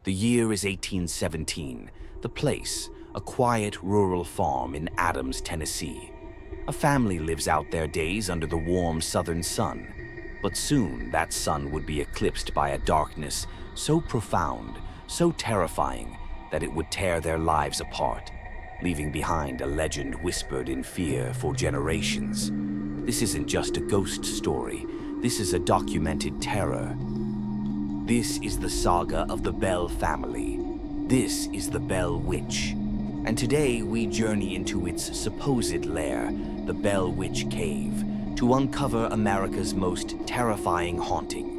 The year is 1817. The place, a quiet rural farm in Adams, Tennessee. A family lives out their days under the warm southern sun. But soon that sun would be eclipsed by a darkness so profound, so terrifying, that it would tear their lives apart, leaving behind a legend whispered in fear for generations. This isn't just a ghost story. This is a documented terror. This is the saga of the Bell family. This is the Bell Witch. And today we journey into its supposed lair, the Bell Witch Cave, to uncover America's most terrifying haunting.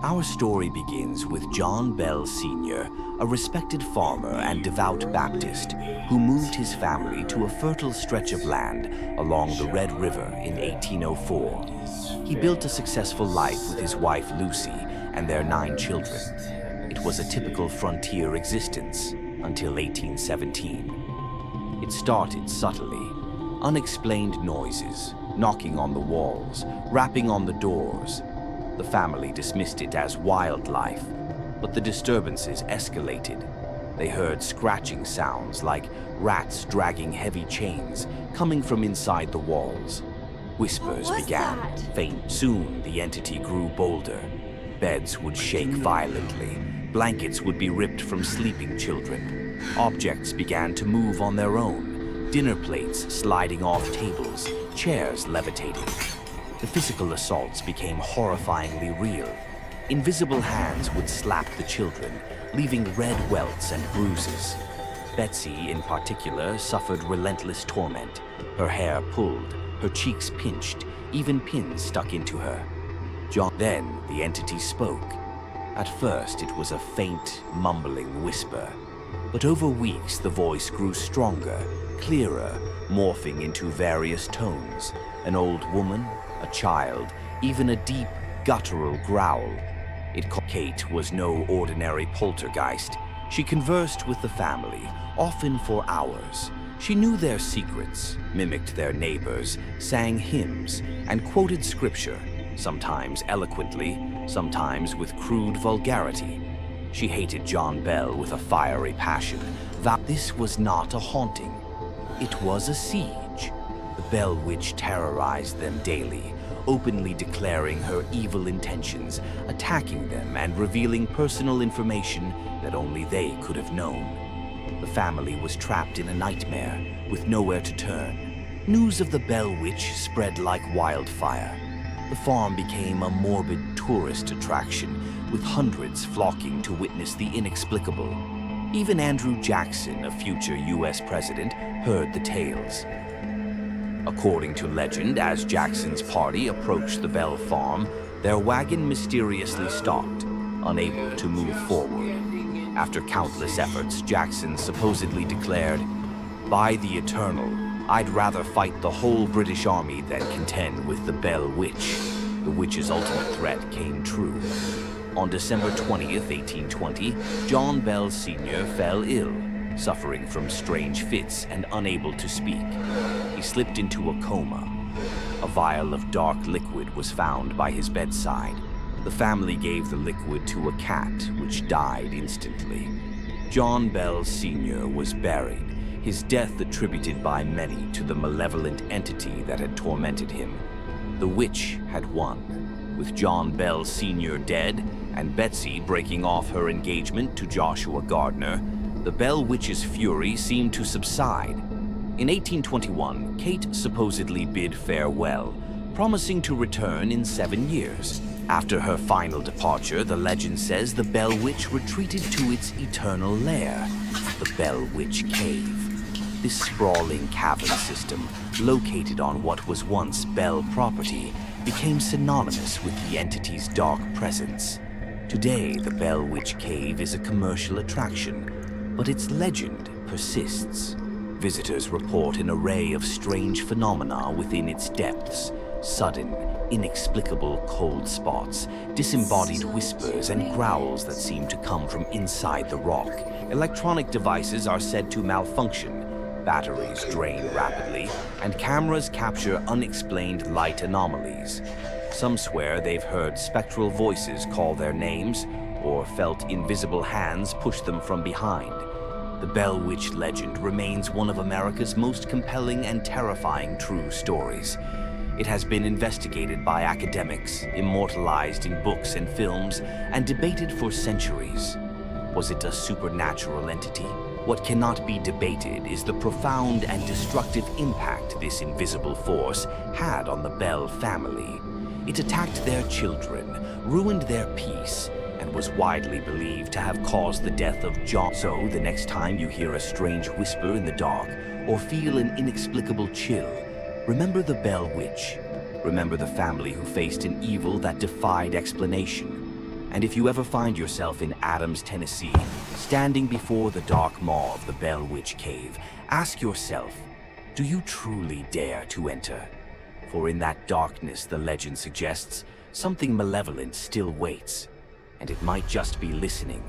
Our story begins with John Bell Sr., a respected farmer and devout Baptist who moved his family to a fertile stretch of land along the Red River in 1804. He built a successful life with his wife Lucy and their 9 children. It was a typical frontier existence until 1817. It started subtly. Unexplained noises, knocking on the walls, rapping on the doors. The family dismissed it as wildlife, but the disturbances escalated. They heard scratching sounds like rats dragging heavy chains coming from inside the walls. Whispers began, faint. Soon the entity grew bolder. Beds would shake violently. Blankets would be ripped from sleeping children. Objects began to move on their own. Dinner plates sliding off tables, chairs levitating. The physical assaults became horrifyingly real. Invisible hands would slap the children, leaving red welts and bruises. Betsy, in particular, suffered relentless torment. Her hair pulled, her cheeks pinched, even pins stuck into her. Then the entity spoke. At first, it was a faint, mumbling whisper. But over weeks, the voice grew stronger, clearer, morphing into various tones. An old woman, a child, even a deep, guttural growl. Kate was no ordinary poltergeist. She conversed with the family, often for hours. She knew their secrets, mimicked their neighbors, sang hymns, and quoted scripture, sometimes eloquently, sometimes with crude vulgarity. She hated John Bell with a fiery passion. This was not a haunting. It was a siege. The Bell Witch terrorized them daily, openly declaring her evil intentions, attacking them and revealing personal information that only they could have known. The family was trapped in a nightmare, with nowhere to turn. News of the Bell Witch spread like wildfire. The farm became a morbid tourist attraction, with hundreds flocking to witness the inexplicable. Even Andrew Jackson, a future U.S. president, heard the tales. According to legend, as Jackson's party approached the Bell farm, their wagon mysteriously stopped, unable to move forward. After countless efforts, Jackson supposedly declared, "By the Eternal, I'd rather fight the whole British army than contend with the Bell Witch." The witch's ultimate threat came true. On December 20th, 1820, John Bell Sr. fell ill, suffering from strange fits and unable to speak. He slipped into a coma. A vial of dark liquid was found by his bedside. The family gave the liquid to a cat, which died instantly. John Bell Sr. was buried, his death attributed by many to the malevolent entity that had tormented him. The witch had won. With John Bell Sr. dead and Betsy breaking off her engagement to Joshua Gardner, the Bell Witch's fury seemed to subside. In 1821, Kate supposedly bid farewell, promising to return in 7 years. After her final departure, the legend says the Bell Witch retreated to its eternal lair, the Bell Witch Cave. This sprawling cavern system, located on what was once Bell property, became synonymous with the entity's dark presence. Today, the Bell Witch Cave is a commercial attraction, but its legend persists. Visitors report an array of strange phenomena within its depths: sudden, inexplicable cold spots, disembodied whispers, and growls that seem to come from inside the rock. Electronic devices are said to malfunction, batteries drain rapidly, and cameras capture unexplained light anomalies. Some swear they've heard spectral voices call their names, or felt invisible hands push them from behind. The Bell Witch legend remains one of America's most compelling and terrifying true stories. It has been investigated by academics, immortalized in books and films, and debated for centuries. Was it a supernatural entity? What cannot be debated is the profound and destructive impact this invisible force had on the Bell family. It attacked their children, ruined their peace, and was widely believed to have caused the death of John. So, the next time you hear a strange whisper in the dark or feel an inexplicable chill, remember the Bell Witch. Remember the family who faced an evil that defied explanation. And if you ever find yourself in Adams, Tennessee, standing before the dark maw of the Bell Witch Cave, ask yourself, do you truly dare to enter? For in that darkness, the legend suggests, something malevolent still waits, and it might just be listening